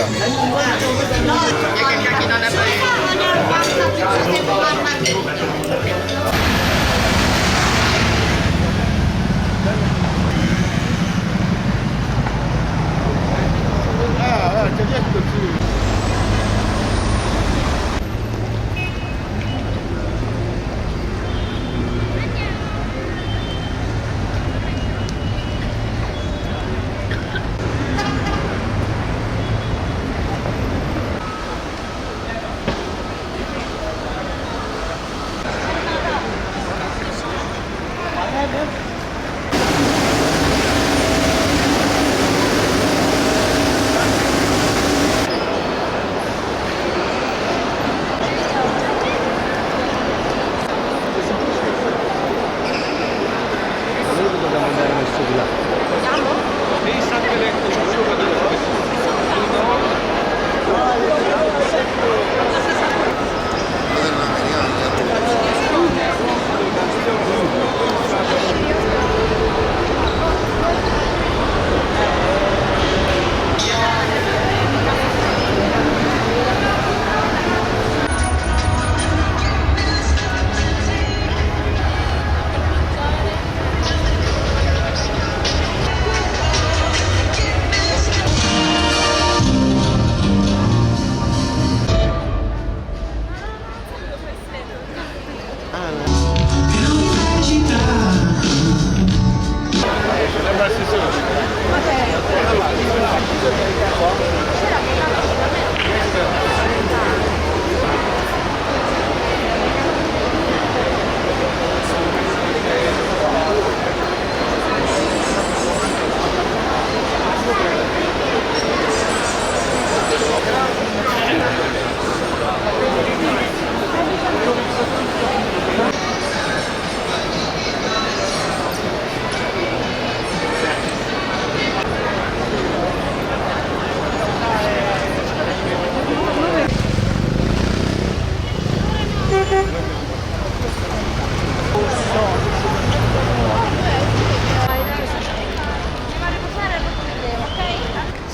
Il y a quelqu'un qui n'en a pas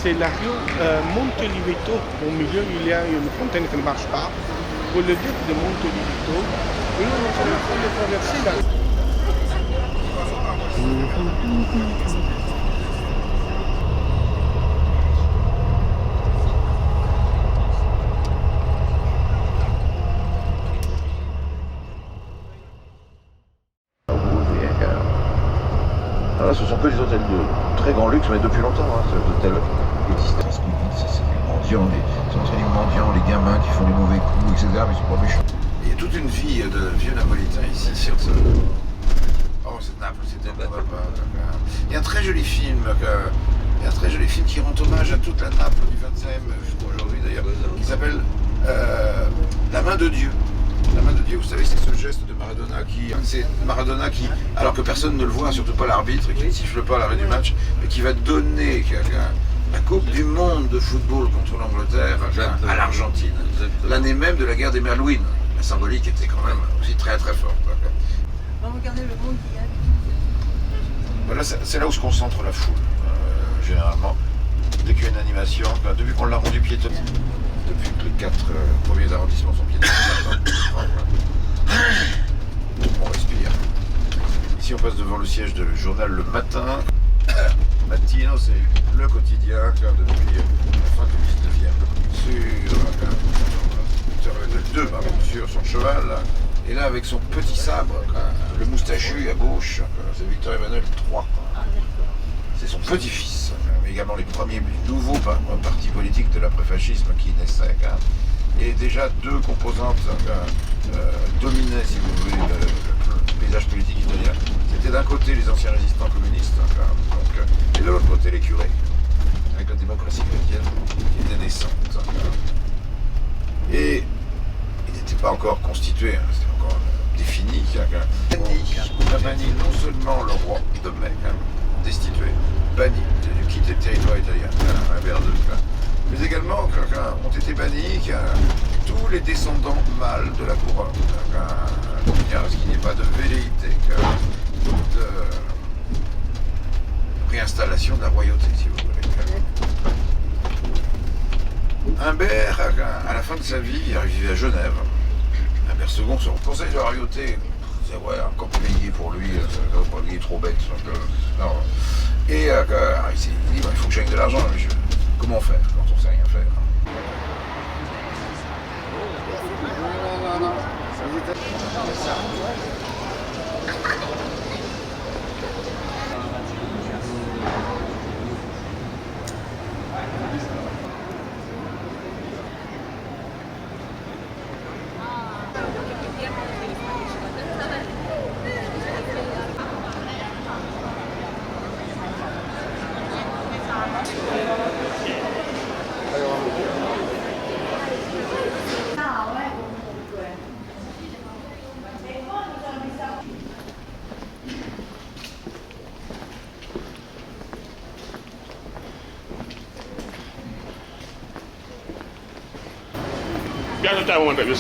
C'est la rue Montoliveto. Au milieu, il y a une fontaine qui ne marche pas. Pour le duc de Montoliveto. Et nous sommes en train de traverser là. Là, ce sont que des hôtels de très grand luxe, mais depuis longtemps, hein, ces hôtels existent. C'est les mendiants, les entraînés mendiants, les gamins qui font les mauvais coups, etc. Mais ils sont pas méchants. Il y a toute une vie de vieux napolitains ici sur ce... Oh, c'est Naples, c'était pas... Il y a un très joli film, qui rend hommage à toute la Naples du 20e, jusqu'à aujourd'hui d'ailleurs, qui s'appelle La main de Dieu. La main de Dieu, vous savez, c'est ce geste de Maradona qui, alors que personne ne le voit, surtout pas l'arbitre, qui ne siffle pas à l'arrêt du match, mais qui va donner la Coupe du Monde de football contre l'Angleterre à l'Argentine, l'année même de la guerre des Malouines. La symbolique était quand même aussi très très forte. On va regarder le monde qu'il y a. Voilà, c'est là où se concentre la foule, généralement. Dès qu'il y a une animation, depuis qu'on l'a rendu piétonnier, depuis que les 4 premiers arrondissements sont piétonnés, on respire. Ici on passe devant le siège de journal Le Matin. Mattino, c'est le quotidien depuis la fin du 19e. Sur son cheval, et là avec son petit sabre, le moustachu à gauche, c'est Victor Emmanuel III. C'est son petit-fils, mais également les premiers nouveaux partis politiques de l'après-fascisme qui naissaient. Et déjà deux composantes dominaient, si vous voulez, le paysage politique italien. C'était d'un côté les anciens résistants communistes, et de l'autre côté les curés, avec la démocratie chrétienne qui était naissante. Et il n'était pas encore constitué, c'était encore défini. On a banni non seulement le roi de mai, destitué, banni, il a dû quitter le territoire italien, mais également ont été bannis tous les descendants mâles de la couronne, ce qui n'est pas de velléité, de réinstallation de la royauté, si vous voulez. Humbert, à la fin de sa vie, il vivait à Genève. Humbert II, sur le conseil de la royauté, il disait ouais, encore payer pour lui, il est trop bête. Non. Et il s'est dit, il faut que je gagne de l'argent, comment faire quand on sait rien faire? Piano tayo mo tayo.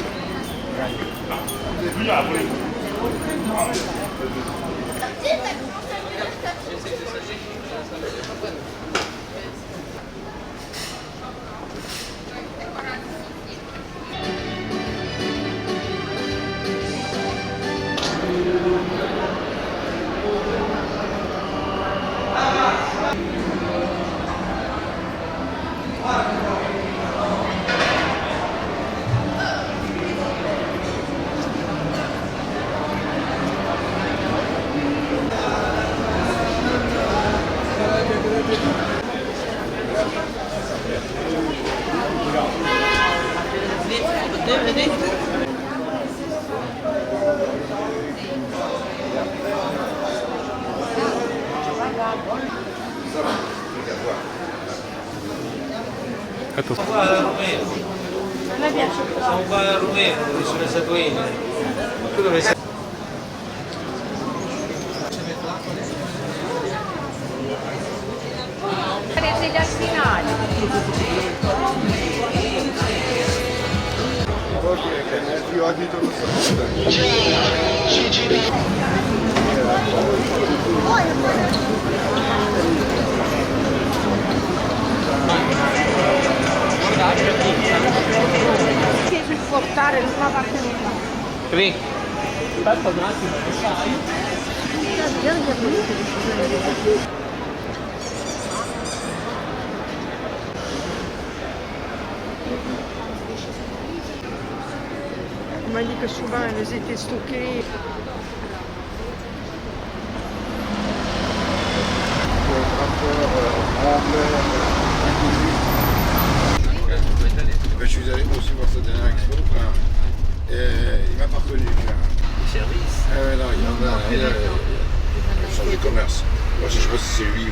Sono qua da Romero. A me piace. Sono qua da Romero, sulle statuine. Tu dove sei? Degli assinali. Io adito lo Che supportare l'ultima parte non fa. Qui. Aspetta un attimo, lo sai? On m'a dit que souvent elles étaient stockées. Je suis allé aussi voir cette dernière expo. Il m'a pas reconnu. Les services. Non, il y en a. Il a changé de commerce. Moi, je sais pas si c'est lui ou.